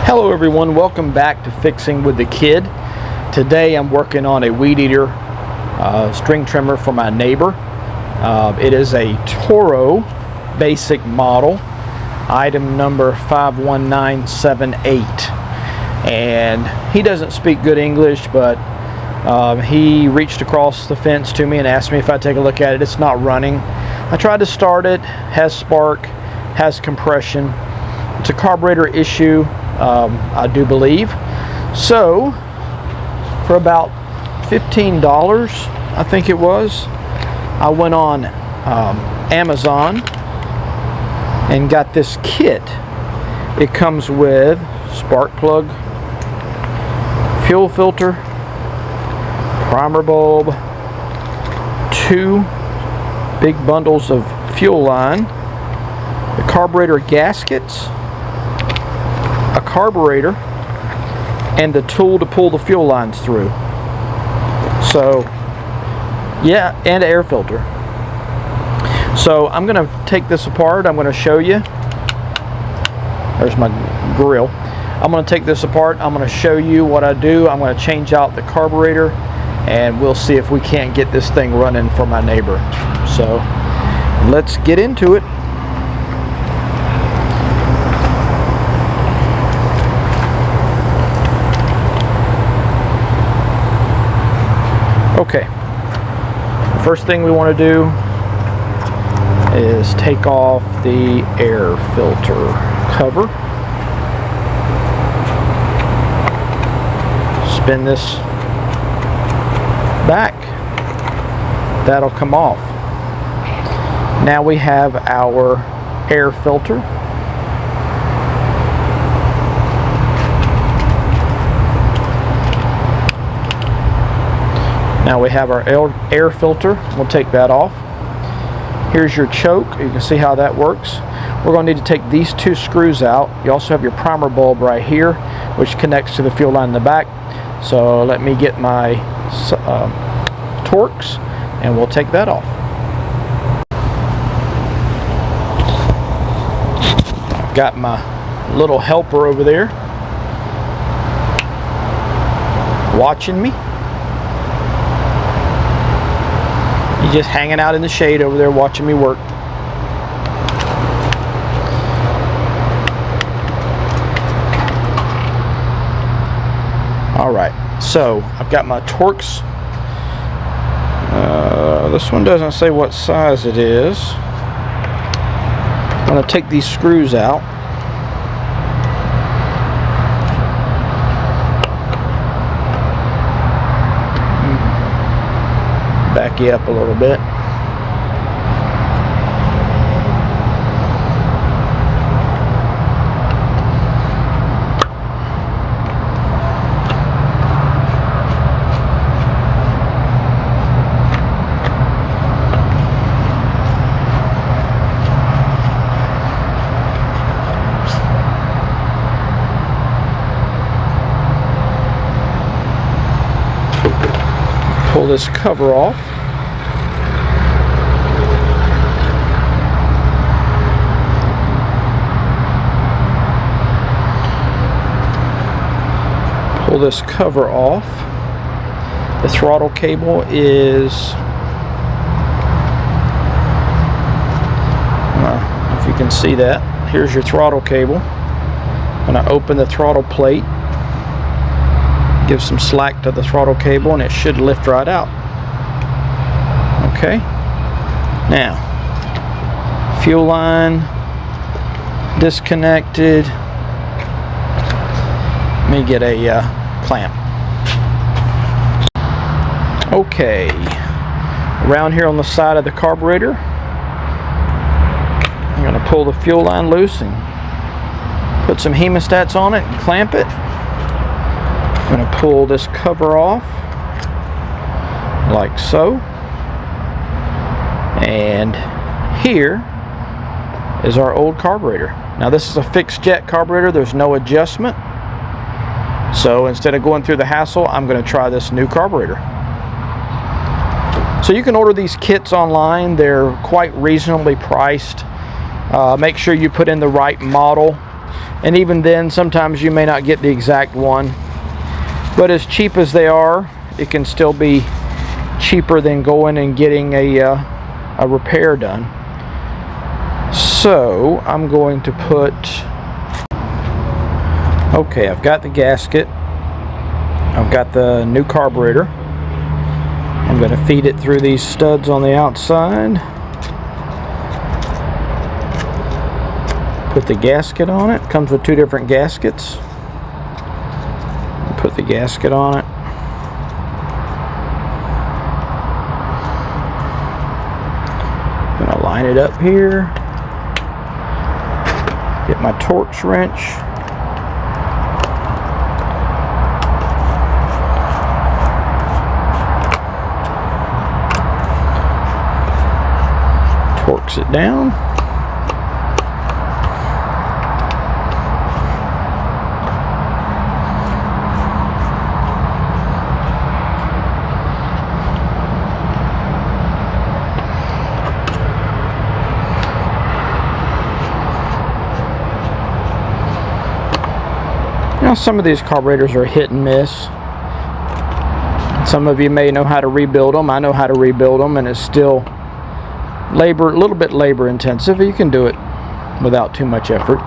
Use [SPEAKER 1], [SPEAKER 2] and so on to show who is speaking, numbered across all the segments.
[SPEAKER 1] Hello everyone, welcome back to Fixing with the Kid. Today I'm working on a weed eater string trimmer for my neighbor. It is a Toro basic model, item number 51978. And he doesn't speak good English, but he reached across the fence to me and asked me if I'd take a look at it. It's not running. I tried to start it, has spark, has compression. It's a carburetor issue, I do believe. So for about $15, I think it was, I went on Amazon and got this kit. It comes with spark plug, fuel filter, primer bulb, 2 big bundles of fuel line, the carburetor gaskets, a carburetor, and the tool to pull the fuel lines through. So yeah, and an air filter. So I'm going to take this apart. I'm going to show you. There's my grill. I'm going to take this apart. I'm going to show you what I do. I'm going to change out the carburetor, and we'll see if we can't get this thing running for my neighbor. So let's get into it. Okay, the first thing we want to do is take off the air filter cover. Spin this back. That'll come off. Now we have our air filter. Now we have our air filter. We'll take that off. Here's your choke. You can see how that works. We're going to need to take these 2 screws out. You also have your primer bulb right here, which connects to the fuel line in the back. So let me get my Torx, and we'll take that off. I've got my little helper over there watching me. He's just hanging out in the shade over there watching me work. Alright, so I've got my Torx. This one doesn't say what size it is. I'm going to take these screws out. Back you up a little bit. Pull this cover off. Pull this cover off. The throttle cable is, if you can see that, here's your throttle cable. I'm going to open the throttle plate, give some slack to the throttle cable, and it should lift right out. Okay, now fuel line disconnected. Let me get a clamp. Okay, around here on the side of the carburetor, I'm going to pull the fuel line loose and put some hemostats on it and clamp it. I'm going to pull this cover off like so, and here is our old carburetor. Now this is a fixed jet carburetor. There's no adjustment. So instead of going through the hassle, I'm going to try this new carburetor. So you can order these kits online. They're quite reasonably priced. Make sure you put in the right model. And even then, sometimes you may not get the exact one. But as cheap as they are, it can still be cheaper than going and getting a repair done. So I'm going to put, okay, I've got the gasket, I've got the new carburetor. I'm going to feed it through these studs on the outside. Put the gasket on it. Comes with 2 different gaskets. Put the gasket on it. I'm going to line it up here. Get my Torx wrench. Torx it down. Now, some of these carburetors are hit and miss. Some of you may know how to rebuild them. I know how to rebuild them, and it's still a little bit labor intensive. You can do it without too much effort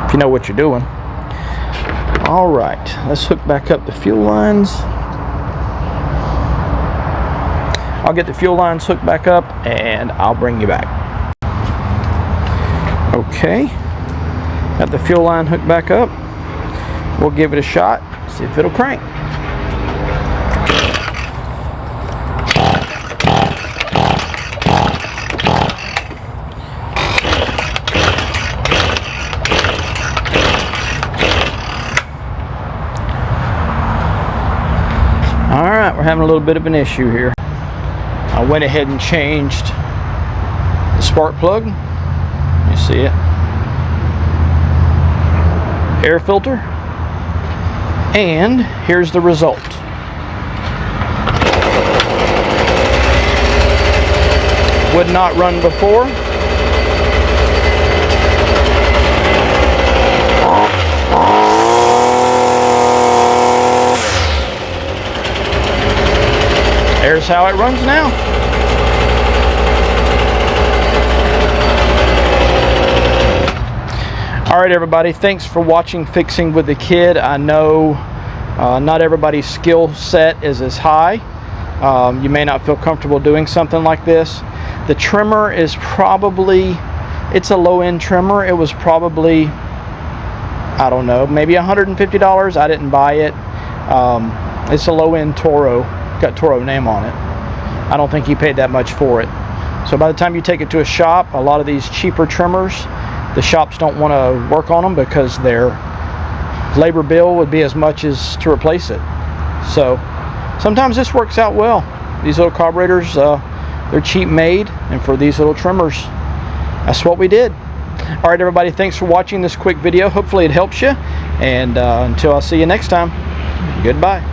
[SPEAKER 1] if you know what you're doing. All right, let's hook back up the fuel lines. I'll get the fuel lines hooked back up and I'll bring you back. Okay, got the fuel line hooked back up. We'll give it a shot, see if it'll crank. Alright, we're having a little bit of an issue here. I went ahead and changed the spark plug. You see it. Air filter. And here's the result. Would not run before. There's how it runs now. Alright everybody, thanks for watching Fixing with the Kid. I know not everybody's skill set is as high. You may not feel comfortable doing something like this. The trimmer is probably, it's a low-end trimmer. It was probably, I don't know, maybe $150. I didn't buy it. It's a low-end Toro. Got Toro name on it. I don't think you paid that much for it. So by the time you take it to a shop, a lot of these cheaper trimmers, the shops don't want to work on them because their labor bill would be as much as to replace it. So sometimes this works out well. These little carburetors, they're cheap made, and for these little trimmers, that's what we did. All right everybody, thanks for watching this quick video. Hopefully it helps you, and until I see you next time, goodbye.